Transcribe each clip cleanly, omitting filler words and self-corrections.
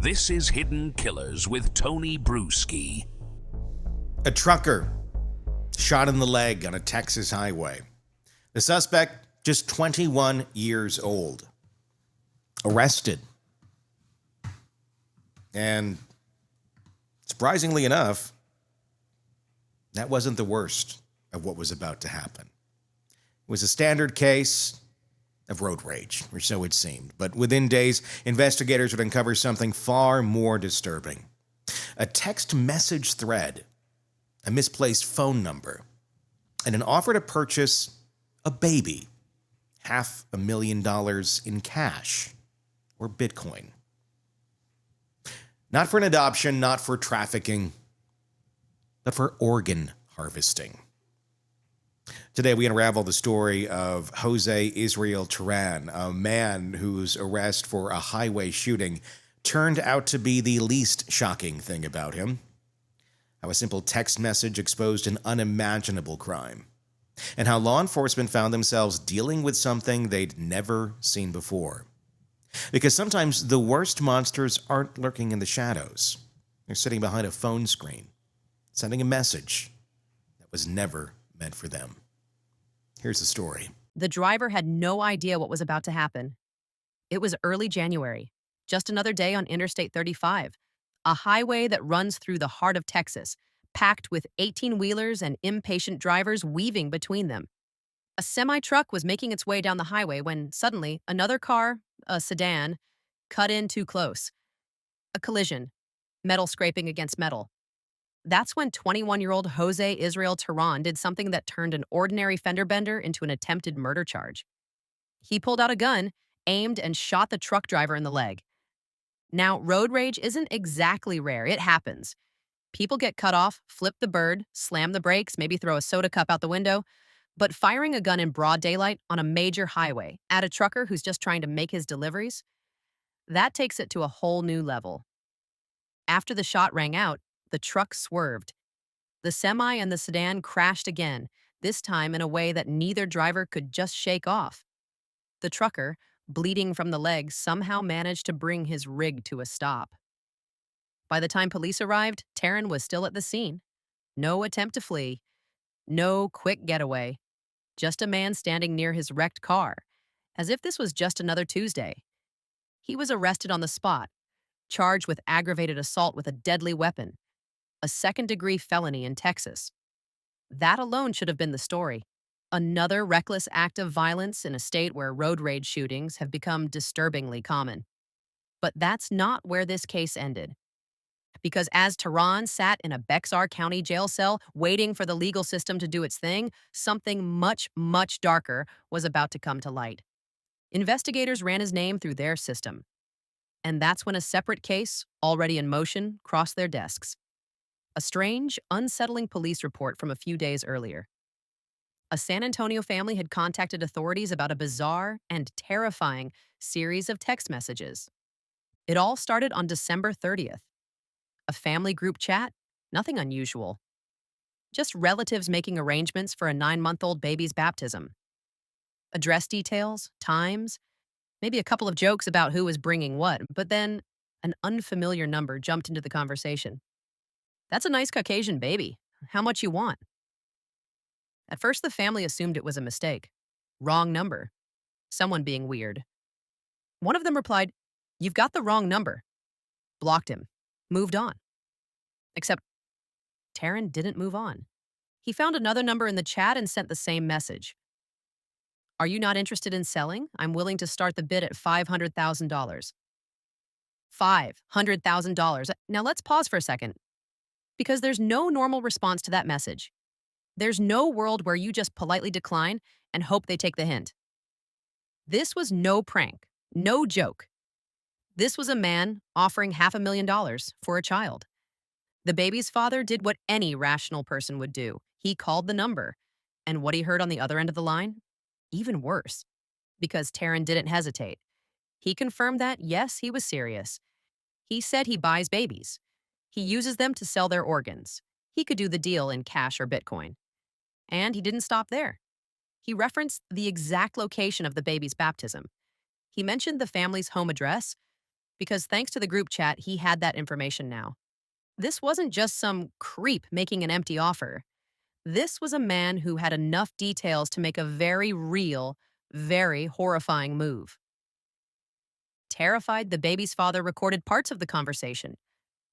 This is Hidden Killers with Tony Bruschi. A trucker shot in the leg on a Texas highway. The suspect, just 21 years old, arrested. And surprisingly enough, that wasn't the worst of what was about to happen. It was a standard case of road rage, or so it seemed. But within days, investigators would uncover something far more disturbing. A text message thread, a misplaced phone number, and an offer to purchase a baby, $500,000 in cash or Bitcoin. Not for an adoption, not for trafficking, but for organ harvesting. Today, we unravel the story of Jose Israel Teran, a man whose arrest for a highway shooting turned out to be the least shocking thing about him. How a simple text message exposed an unimaginable crime, and how law enforcement found themselves dealing with something they'd never seen before. Because sometimes the worst monsters aren't lurking in the shadows. They're sitting behind a phone screen, sending a message that was never meant for them. Here's the story. The driver had no idea what was about to happen. It was early January, just another day on Interstate 35, a highway that runs through the heart of Texas, packed with 18-wheelers and impatient drivers weaving between them. A semi-truck was making its way down the highway when suddenly another car, a sedan, cut in too close. A collision, metal scraping against metal. That's when 21-year-old Jose Israel Teran did something that turned an ordinary fender bender into an attempted murder charge. He pulled out a gun, aimed, and shot the truck driver in the leg. Now, road rage isn't exactly rare. It happens. People get cut off, flip the bird, slam the brakes, maybe throw a soda cup out the window. But firing a gun in broad daylight on a major highway at a trucker who's just trying to make his deliveries, that takes it to a whole new level. After the shot rang out, the truck swerved. The semi and the sedan crashed again, this time in a way that neither driver could just shake off. The trucker, bleeding from the leg, somehow managed to bring his rig to a stop. By the time police arrived, Teran was still at the scene. No attempt to flee. No quick getaway. Just a man standing near his wrecked car, as if this was just another Tuesday. He was arrested on the spot, charged with aggravated assault with a deadly weapon, a second-degree felony in Texas. That alone should have been the story. Another reckless act of violence in a state where road rage shootings have become disturbingly common. But that's not where this case ended. Because as Teran sat in a Bexar County jail cell waiting for the legal system to do its thing, something much, much darker was about to come to light. Investigators ran his name through their system. And that's when a separate case, already in motion, crossed their desks. A strange, unsettling police report from a few days earlier. A San Antonio family had contacted authorities about a bizarre and terrifying series of text messages. It all started on December 30th. A family group chat? Nothing unusual. Just relatives making arrangements for a 9-month-old baby's baptism. Address details, times, maybe a couple of jokes about who was bringing what, but then an unfamiliar number jumped into the conversation. "That's a nice Caucasian baby. How much you want?" At first, the family assumed it was a mistake. Wrong number. Someone being weird. One of them replied, "You've got the wrong number." Blocked him. Moved on. Except Teran didn't move on. He found another number in the chat and sent the same message. "Are you not interested in selling? I'm willing to start the bid at $500,000. $500,000. Now let's pause for a second. Because there's no normal response to that message. There's no world where you just politely decline and hope they take the hint. This was no prank, no joke. This was a man offering $500,000 for a child. The baby's father did what any rational person would do. He called the number. And what he heard on the other end of the line? Even worse. Because Teran didn't hesitate. He confirmed that, yes, he was serious. He said he buys babies. He uses them to sell their organs. He could do the deal in cash or Bitcoin. And he didn't stop there. He referenced the exact location of the baby's baptism. He mentioned the family's home address because thanks to the group chat, he had that information now. This wasn't just some creep making an empty offer. This was a man who had enough details to make a very real, very horrifying move. Terrified, the baby's father recorded parts of the conversation,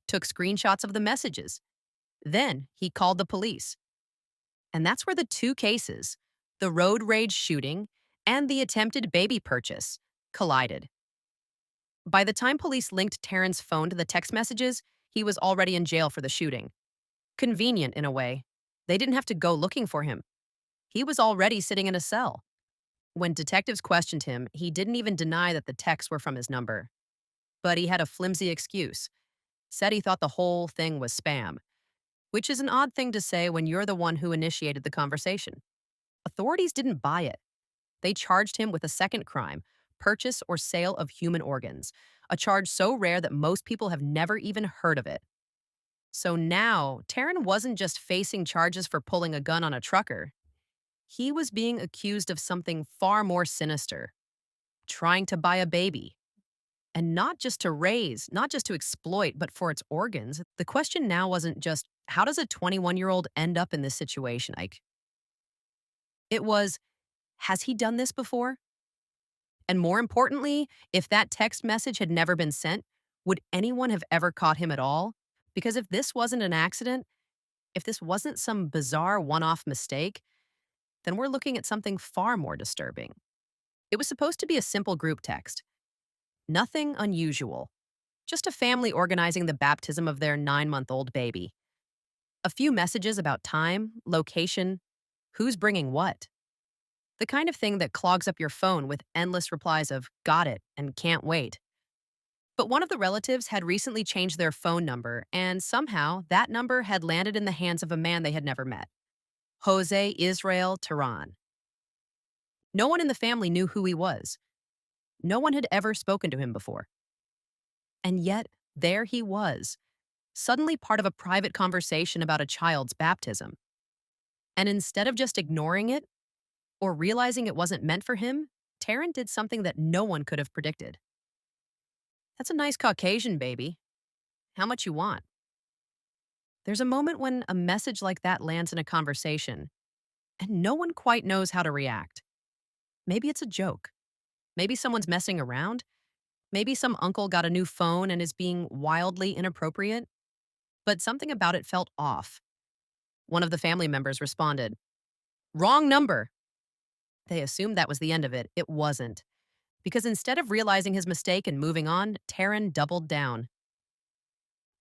took screenshots of the messages. Then he called the police. And that's where the two cases, the road rage shooting and the attempted baby purchase, collided. By the time police linked Teran's phone to the text messages, he was already in jail for the shooting. Convenient in a way. They didn't have to go looking for him. He was already sitting in a cell. When detectives questioned him, he didn't even deny that the texts were from his number. But he had a flimsy excuse. Said he thought the whole thing was spam, which is an odd thing to say when you're the one who initiated the conversation. Authorities didn't buy it. They charged him with a second crime, purchase or sale of human organs, a charge so rare that most people have never even heard of it. So now, Teran wasn't just facing charges for pulling a gun on a trucker. He was being accused of something far more sinister, trying to buy a baby. And not just to raise, not just to exploit, but for its organs. The question now wasn't just, how does a 21-year-old end up in this situation, Ike? It was, has he done this before? And more importantly, if that text message had never been sent, would anyone have ever caught him at all? Because if this wasn't an accident, if this wasn't some bizarre one-off mistake, then we're looking at something far more disturbing. It was supposed to be a simple group text. Nothing unusual. Just a family organizing the baptism of their 9-month-old baby. A few messages about time, location, who's bringing what. The kind of thing that clogs up your phone with endless replies of "got it" and "can't wait." But one of the relatives had recently changed their phone number, and somehow that number had landed in the hands of a man they had never met. Israel Teran. No one in the family knew who he was. No one had ever spoken to him before. And yet, there he was, suddenly part of a private conversation about a child's baptism. And instead of just ignoring it, or realizing it wasn't meant for him, Teran did something that no one could have predicted. That's a nice Caucasian baby. How much you want? There's a moment when a message like that lands in a conversation, and no one quite knows how to react. Maybe it's a joke. Maybe someone's messing around. Maybe some uncle got a new phone and is being wildly inappropriate. But something about it felt off. One of the family members responded, "Wrong number." They assumed that was the end of it. It wasn't. Because instead of realizing his mistake and moving on, Teran doubled down.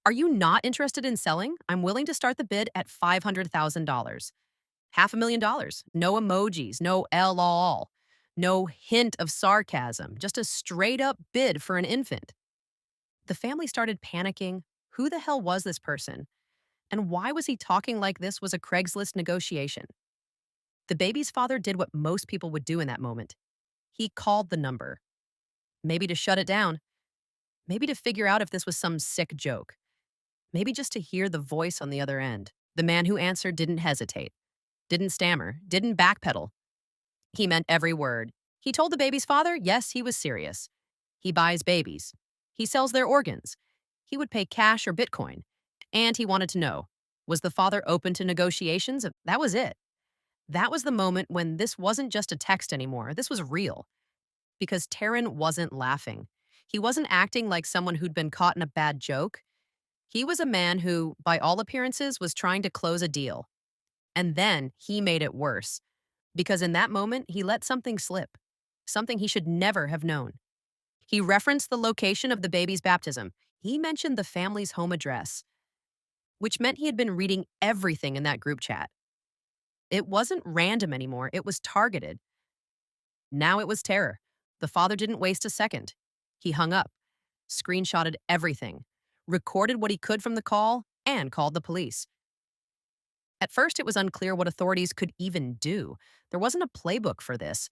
"Are you not interested in selling? I'm willing to start the bid at $500,000. $500,000. No emojis, no LOL, no hint of sarcasm, just a straight up bid for an infant." The family started panicking. Who the hell was this person? And why was he talking like this was a Craigslist negotiation? The baby's father did what most people would do in that moment. He called the number. Maybe to shut it down. Maybe to figure out if this was some sick joke. Maybe just to hear the voice on the other end. The man who answered didn't hesitate, didn't stammer, didn't backpedal. He meant every word. He told the baby's father, yes, he was serious. He buys babies. He sells their organs. He would pay cash or Bitcoin. And he wanted to know, was the father open to negotiations? That was it. That was the moment when this wasn't just a text anymore. This was real. Because Teran wasn't laughing. He wasn't acting like someone who'd been caught in a bad joke. He was a man who, by all appearances, was trying to close a deal. And then he made it worse. Because in that moment, he let something slip. Something he should never have known. He referenced the location of the baby's baptism. He mentioned the family's home address, which meant he had been reading everything in that group chat. It wasn't random anymore. It was targeted. Now it was terror. The father didn't waste a second. He hung up, screenshotted everything, recorded what he could from the call, and called the police. At first, it was unclear what authorities could even do. There wasn't a playbook for this.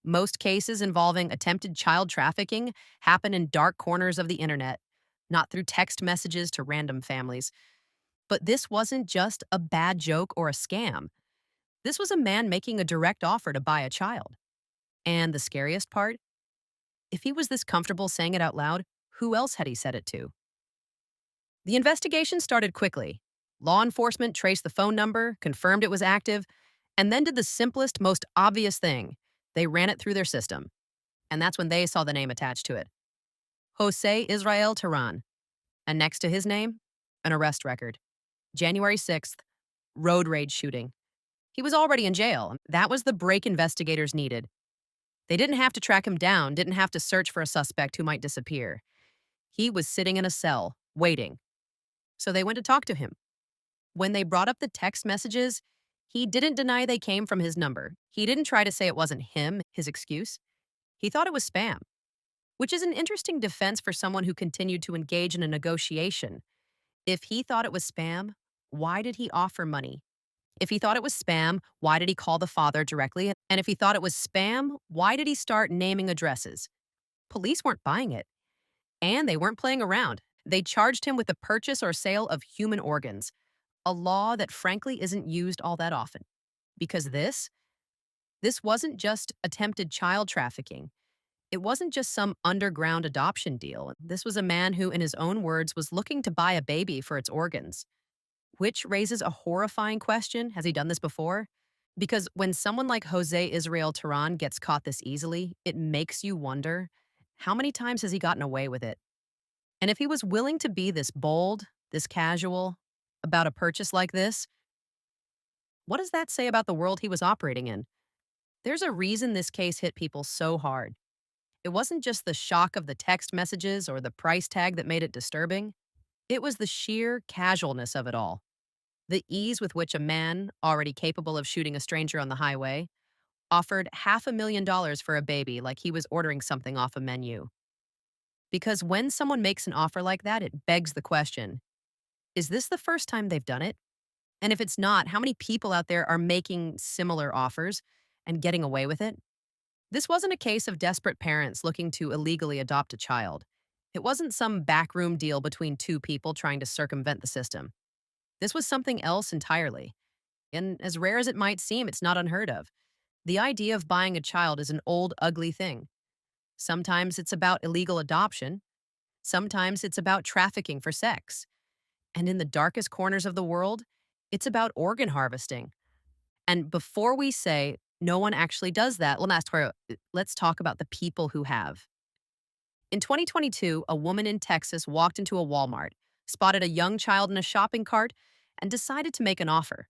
Most cases involving attempted child trafficking happen in dark corners of the internet, not through text messages to random families. But this wasn't just a bad joke or a scam. This was a man making a direct offer to buy a child. And the scariest part? If he was this comfortable saying it out loud, Who else had he said it to? The investigation started quickly. Law enforcement traced the phone number, confirmed it was active, and then did the simplest, most obvious thing. They ran it through their system. And that's when they saw the name attached to it. Jose Israel Teran. And next to his name, an arrest record. January 6th, road rage shooting. He was already in jail. That was the break investigators needed. They didn't have to track him down, didn't have to search for a suspect who might disappear. He was sitting in a cell, waiting. So they went to talk to him. When they brought up the text messages, he didn't deny they came from his number. He didn't try to say it wasn't him, his excuse. He thought it was spam, which is an interesting defense for someone who continued to engage in a negotiation. If he thought it was spam, why did he offer money? If he thought it was spam, why did he call the father directly? And if he thought it was spam, why did he start naming addresses? Police weren't buying it. And they weren't playing around. They charged him with the purchase or sale of human organs, a law that frankly isn't used all that often. Because this wasn't just attempted child trafficking. It wasn't just some underground adoption deal. This was a man who, in his own words, was looking to buy a baby for its organs. Which raises a horrifying question. Has he done this before? Because when someone like Jose Israel Teran gets caught this easily, it makes you wonder, how many times has he gotten away with it? And if he was willing to be this bold, this casual, about a purchase like this, what does that say about the world he was operating in? There's a reason this case hit people so hard. It wasn't just the shock of the text messages or the price tag that made it disturbing. It was the sheer casualness of it all. The ease with which a man, already capable of shooting a stranger on the highway, offered $500,000 for a baby like he was ordering something off a menu. Because when someone makes an offer like that, it begs the question, is this the first time they've done it? And if it's not, how many people out there are making similar offers and getting away with it? This wasn't a case of desperate parents looking to illegally adopt a child. It wasn't some backroom deal between two people trying to circumvent the system. This was something else entirely. And as rare as it might seem, it's not unheard of. The idea of buying a child is an old, ugly thing. Sometimes it's about illegal adoption. Sometimes it's about trafficking for sex. And in the darkest corners of the world, it's about organ harvesting. And before we say no one actually does that, let's talk about the people who have. In 2022, a woman in Texas walked into a Walmart, spotted a young child in a shopping cart, and decided to make an offer.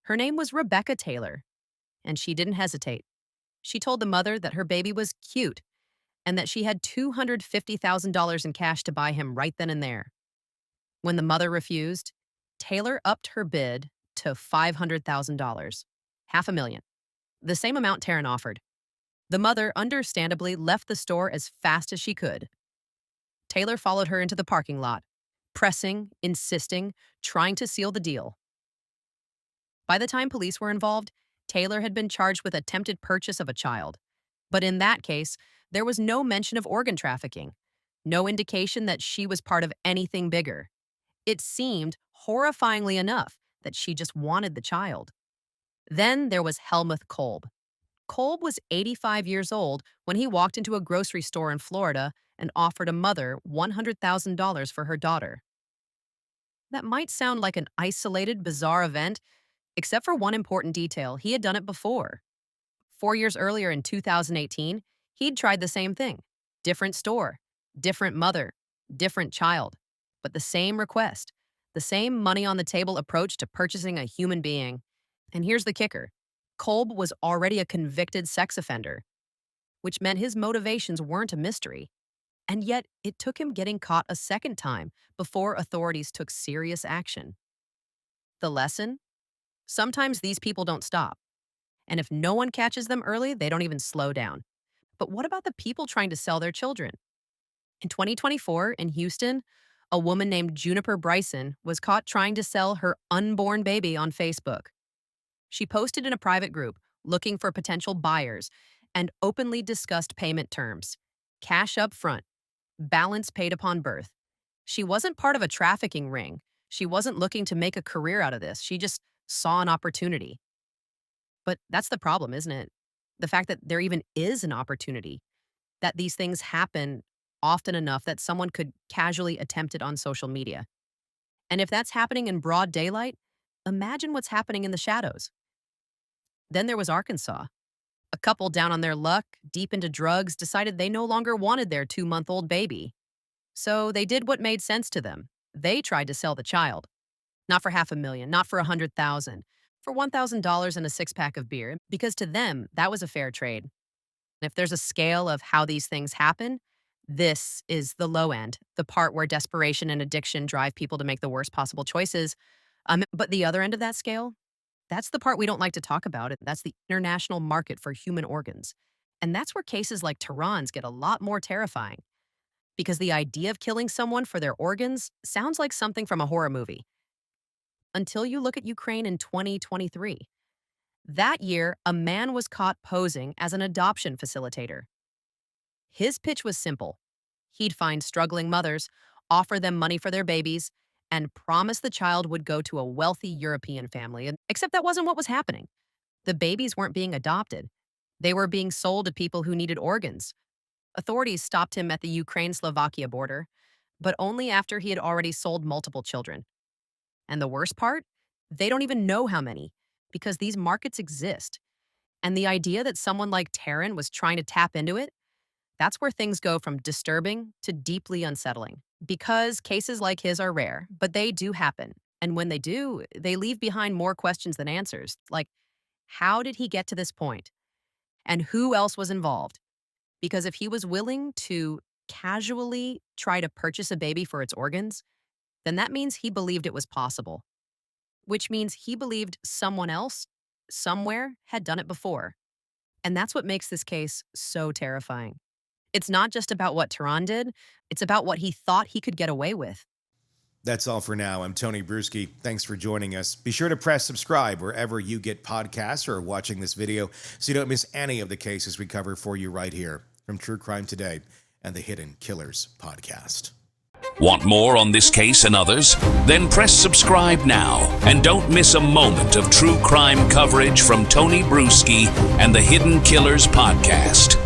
Her name was Rebecca Taylor, and she didn't hesitate. She told the mother that her baby was cute and that she had $250,000 in cash to buy him right then and there. When the mother refused, Taylor upped her bid to $500,000, $500,000, the same amount Taryn offered. The mother, understandably, left the store as fast as she could. Taylor followed her into the parking lot, pressing, insisting, trying to seal the deal. By the time police were involved, Taylor had been charged with attempted purchase of a child. But in that case, there was no mention of organ trafficking, no indication that she was part of anything bigger. It seemed, horrifyingly enough, that she just wanted the child. Then there was Helmuth Kolb. Kolb was 85 years old when he walked into a grocery store in Florida and offered a mother $100,000 for her daughter. That might sound like an isolated, bizarre event, except for one important detail: he had done it before. 4 years earlier in 2018, he'd tried the same thing. Different store, different mother, different child, but the same request, the same money on the table approach to purchasing a human being. And here's the kicker: Kolb was already a convicted sex offender, which meant his motivations weren't a mystery. And yet, it took him getting caught a second time before authorities took serious action. The lesson? Sometimes these people don't stop. And if no one catches them early, they don't even slow down. But what about the people trying to sell their children? In 2024, in Houston, a woman named Juniper Bryson was caught trying to sell her unborn baby on Facebook. She posted in a private group looking for potential buyers and openly discussed payment terms: cash up front, balance paid upon birth. She wasn't part of a trafficking ring. She wasn't looking to make a career out of this. She just saw an opportunity. But that's the problem, isn't it? The fact that there even is an opportunity, that these things happen often enough that someone could casually attempt it on social media. And if that's happening in broad daylight, imagine what's happening in the shadows. Then there was Arkansas. A couple down on their luck, deep into drugs, decided they no longer wanted their 2-month-old baby. So they did what made sense to them. They tried to sell the child. Not for $500,000, not for $100,000, for $1,000 and a six-pack of beer, because to them, that was a fair trade. And if there's a scale of how these things happen, this is the low end, the part where desperation and addiction drive people to make the worst possible choices. But the other end of that scale, that's the part we don't like to talk about. That's the international market for human organs. And that's where cases like Teran's get a lot more terrifying. Because the idea of killing someone for their organs sounds like something from a horror movie. Until you look at Ukraine in 2023. That year, a man was caught posing as an adoption facilitator. His pitch was simple. He'd find struggling mothers, offer them money for their babies, and promise the child would go to a wealthy European family. Except that wasn't what was happening. The babies weren't being adopted. They were being sold to people who needed organs. Authorities stopped him at the Ukraine-Slovakia border, but only after he had already sold multiple children. And the worst part? They don't even know how many, because these markets exist. And the idea that someone like Teran was trying to tap into it, that's where things go from disturbing to deeply unsettling. Because cases like his are rare, but they do happen. And when they do, they leave behind more questions than answers. Like, how did he get to this point? And who else was involved? Because if he was willing to casually try to purchase a baby for its organs, then that means he believed it was possible. Which means he believed someone else, somewhere, had done it before. And that's what makes this case so terrifying. It's not just about what Teran did, it's about what he thought he could get away with. That's all for now. I'm Tony Bruschi. Thanks for joining us. Be sure to press subscribe wherever you get podcasts or are watching this video so you don't miss any of the cases we cover for you right here from True Crime Today and the Hidden Killers podcast. Want more on this case and others? Then press subscribe now and don't miss a moment of true crime coverage from Tony Bruschi and the Hidden Killers podcast.